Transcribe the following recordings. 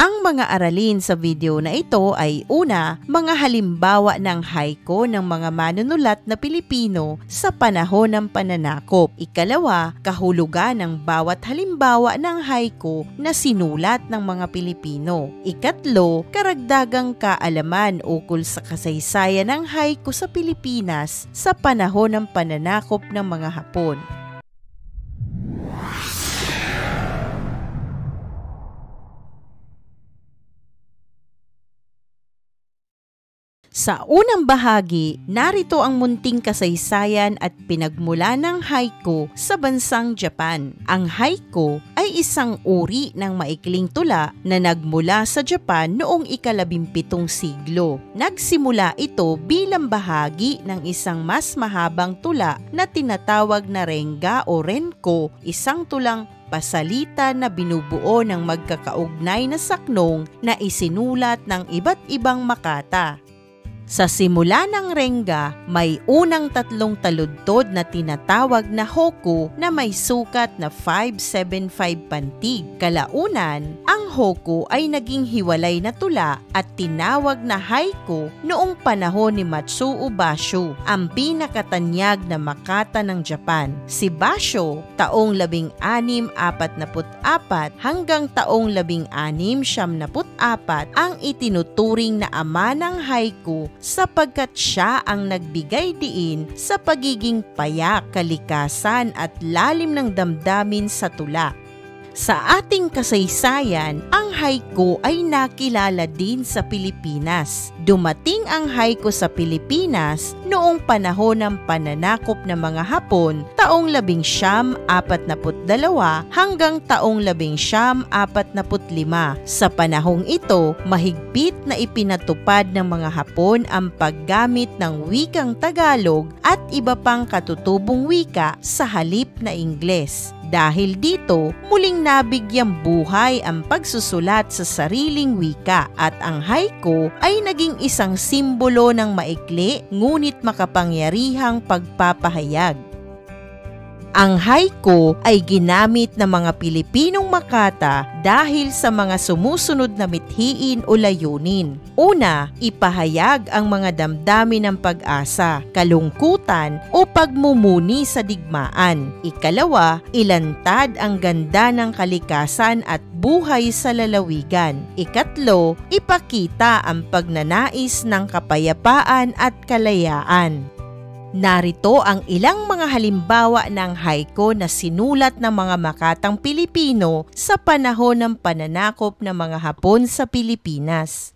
Ang mga aralin sa video na ito ay una, mga halimbawa ng haiku ng mga manunulat na Pilipino sa panahon ng pananakop. Ikalawa, kahulugan ng bawat halimbawa ng haiku na sinulat ng mga Pilipino. Ikatlo, karagdagang kaalaman ukol sa kasaysayan ng haiku sa Pilipinas sa panahon ng pananakop ng mga Hapon. Sa unang bahagi, narito ang munting kasaysayan at pinagmula ng haiku sa bansang Japan. Ang haiku ay isang uri ng maikling tula na nagmula sa Japan noong ika-17 siglo. Nagsimula ito bilang bahagi ng isang mas mahabang tula na tinatawag na renga o renko, isang tulang pasalita na binubuo ng magkakaugnay na saknong na isinulat ng iba't ibang makata. Sa simula ng renga, may unang 3 taludtod na tinatawag na hoku na may sukat na 575 pantig. Kalaunan, ang hoku ay naging hiwalay na tula at tinawag na haiku noong panahon ni Matsuo Basho, ang pinakatanyag na makata ng Japan. Si Basho, taong 1644 hanggang taong 1674 ang itinuturing na ama ng haiku sapagkat siya ang nagbigay diin sa pagiging payak, kalikasan at lalim ng damdamin sa tula. Sa ating kasaysayan, ang haiku ay nakilala din sa Pilipinas. Dumating ang haiku sa Pilipinas noong panahon ng pananakop ng mga Hapon, taong 1942 hanggang taong 1945. Sa panahong ito, mahigpit na ipinatupad ng mga Hapon ang paggamit ng wikang Tagalog at iba pang katutubong wika sa halip na Ingles. Dahil dito, muling nabigyang buhay ang pagsusulat sa sariling wika at ang haiku ay naging isang simbolo ng maikli ngunit makapangyarihang pagpapahayag. Ang haiku ay ginamit ng mga Pilipinong makata dahil sa mga sumusunod na mithiin o layunin. Una, ipahayag ang mga damdamin ng pag-asa, kalungkutan o pagmumuni sa digmaan. Ikalawa, ilantad ang ganda ng kalikasan at buhay sa lalawigan. Ikatlo, ipakita ang pagnanais ng kapayapaan at kalayaan. Narito ang ilang mga halimbawa ng haiku na sinulat ng mga makatang Pilipino sa panahon ng pananakop ng mga Hapon sa Pilipinas.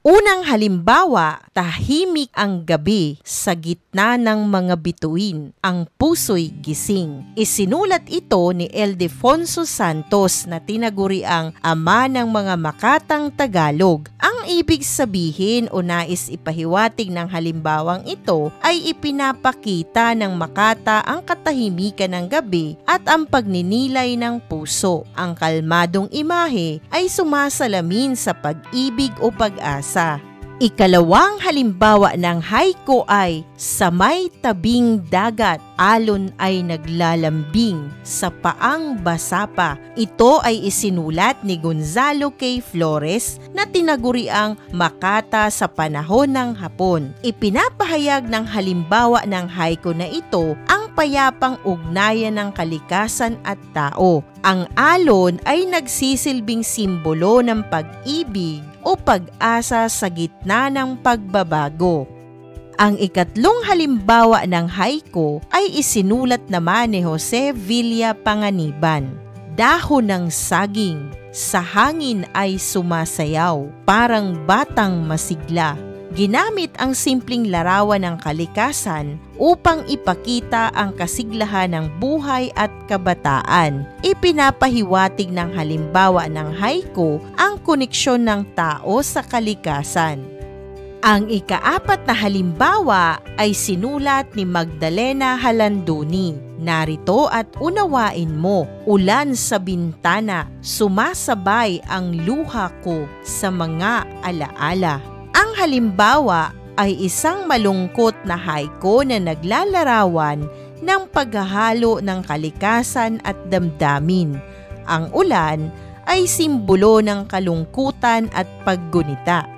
Unang halimbawa, tahimik ang gabi sa gitna ng mga bituin, ang puso'y gising. Isinulat ito ni Ildefonso Santos na tinaguriang ama ng mga makatang Tagalog. Ang ibig sabihin o nais ipahiwatig ng halimbawang ito ay ipinapakita ng makata ang katahimikan ng gabi at ang pagninilay ng puso. Ang kalmadong imahe ay sumasalamin sa pag-ibig o pag-asa. Ikalawang halimbawa ng haiku ay sa may tabing dagat, alon ay naglalambing, sa paang basa pa. Ito ay isinulat ni Gonzalo K. Flores na tinaguriang makata sa panahon ng Hapon. Ipinapahayag ng halimbawa ng haiku na ito ang payapang ugnayan ng kalikasan at tao. Ang alon ay nagsisilbing simbolo ng pag-ibig o pag-asa sa gitna ng pagbabago. Ang ikatlong halimbawa ng haiku ay isinulat naman ni Jose Villa Panganiban. Dahon ng saging, sa hangin ay sumasayaw, parang batang masigla. Ginamit ang simpleng larawan ng kalikasan upang ipakita ang kasiglahan ng buhay at kabataan. Ipinapahiwatig ng halimbawa ng haiku ang koneksyon ng tao sa kalikasan. Ang ika-4 na halimbawa ay sinulat ni Magdalena Halanduni. Narito at unawain mo, ulan sa bintana, sumasabay ang luha ko sa mga alaala. Ang halimbawa ay isang malungkot na haiku na naglalarawan ng paghahalo ng kalikasan at damdamin. Ang ulan ay simbolo ng kalungkutan at paggunita.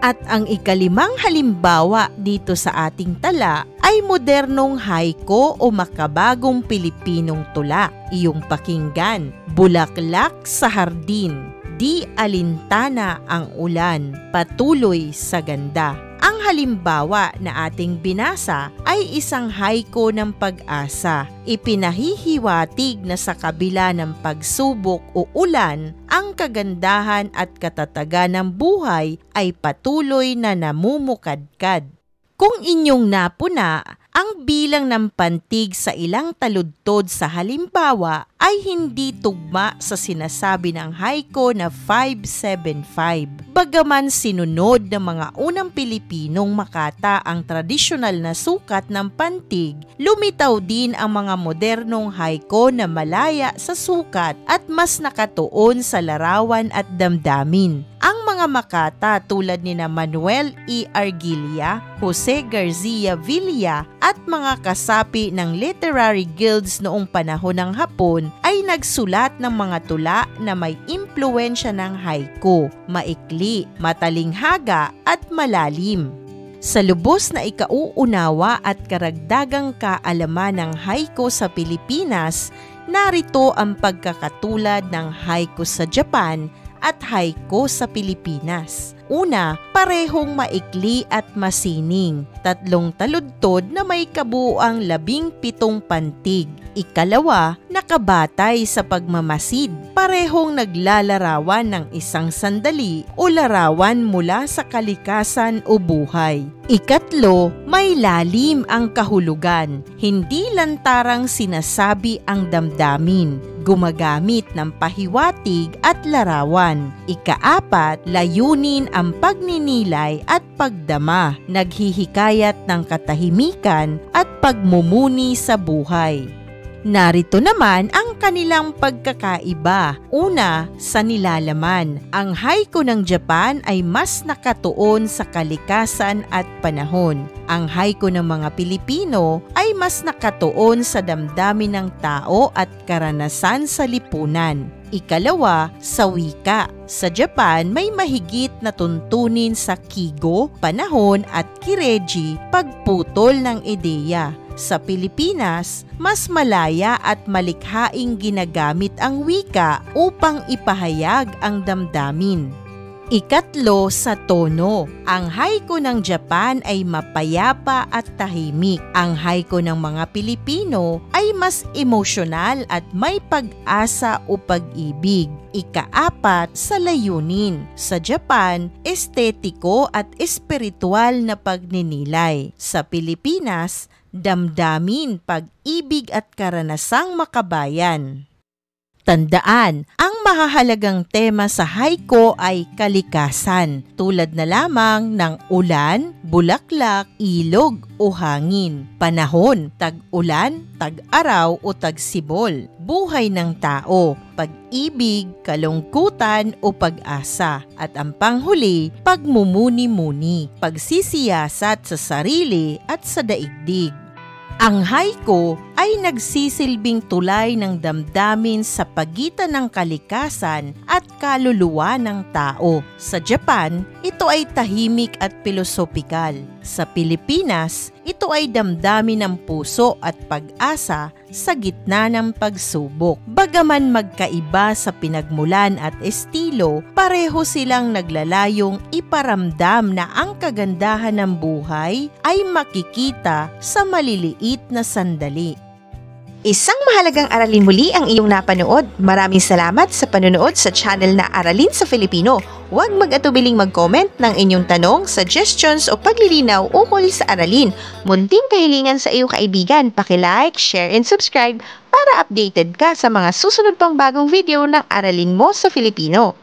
At ang ikalimang halimbawa dito sa ating tala ay modernong haiku o makabagong Pilipinong tula. Iyong pakinggan, Bulaklak sa Hardin, di alintana ang ulan, patuloy sa ganda. Ang halimbawa na ating binasa ay isang haiku ng pag-asa. Ipinahihiwatig na sa kabila ng pagsubok o ulan, ang kagandahan at katatagan ng buhay ay patuloy na namumukadkad. Kung inyong napuna, ang bilang ng pantig sa ilang taludtod sa halimbawa ay hindi tugma sa sinasabi ng haiku na 575. Bagaman sinunod ng mga unang Pilipinong makata ang tradisyonal na sukat ng pantig, lumitaw din ang mga modernong haiku na malaya sa sukat at mas nakatuon sa larawan at damdamin. Ang mga makata tulad ni Manuel E. Argilia, Jose Garcia Villa at mga kasapi ng literary guilds noong panahon ng Hapon ay nagsulat ng mga tula na may impluwensya ng haiku, maikli, matalinghaga at malalim. Sa lubos na ikauunawa at karagdagang kaalaman ng haiku sa Pilipinas, narito ang pagkakatulad ng haiku sa Japan at haiku sa Pilipinas. Una, parehong maikli at masining, 3 taludtod na may kabuuang 17 pantig. Ikalawa, nakabatay sa pagmamasid, parehong naglalarawan ng isang sandali o larawan mula sa kalikasan o buhay. Ikatlo, may lalim ang kahulugan, hindi lantarang sinasabi ang damdamin, gumagamit ng pahiwatig at larawan. Ikaapat, layunin ang pagninilay at pagdama, naghihikayat ng katahimikan at pagmumuni sa buhay. Narito naman ang kanilang pagkakaiba. Una, sa nilalaman. Ang haiku ng Japan ay mas nakatuon sa kalikasan at panahon. Ang haiku ng mga Pilipino ay mas nakatuon sa damdamin ng tao at karanasan sa lipunan. Ikalawa, sa wika. Sa Japan, may mahigit na tuntunin sa kigo, panahon at kireji, pagputol ng ideya. Sa Pilipinas, mas malaya at malikhaing ginagamit ang wika upang ipahayag ang damdamin. Ikatlo, sa tono. Ang haiku ng Japan ay mapayapa at tahimik. Ang haiku ng mga Pilipino ay mas emosyonal at may pag-asa o pag-ibig. Ikaapat, sa layunin. Sa Japan, estetiko at espiritual na pagninilay. Sa Pilipinas, damdamin, pag-ibig at karanasang makabayan. Tandaan, ang mahahalagang tema sa haiku ay kalikasan, tulad na lamang ng ulan, bulaklak, ilog o hangin, panahon, tag-ulan, tag-araw o tag-sibol, buhay ng tao, pag-ibig, kalungkutan o pag-asa, at ang panghuli, pagmumuni-muni, pagsisiyasat sa sarili at sa daigdig. Ang haiku ay nagsisilbing tulay ng damdamin sa pagitan ng kalikasan at kaluluwa ng tao. Sa Japan, ito ay tahimik at pilosopikal. Sa Pilipinas, ito ay damdamin ng puso at pag-asa sa gitna ng pagsubok. Bagaman magkaiba sa pinagmulan at estilo, pareho silang naglalayong iparamdam na ang kagandahan ng buhay ay makikita sa maliliit na sandali. Isang mahalagang aralin muli ang iyong napanood. Maraming salamat sa panonood sa channel na Aralin sa Filipino. Huwag mag-atubiling mag-comment ng inyong tanong, suggestions o paglilinaw ukol sa aralin. Munting kahilingan sa iyong kaibigan, paki-like, share, and subscribe para updated ka sa mga susunod pang bagong video ng Aralin mo sa Filipino.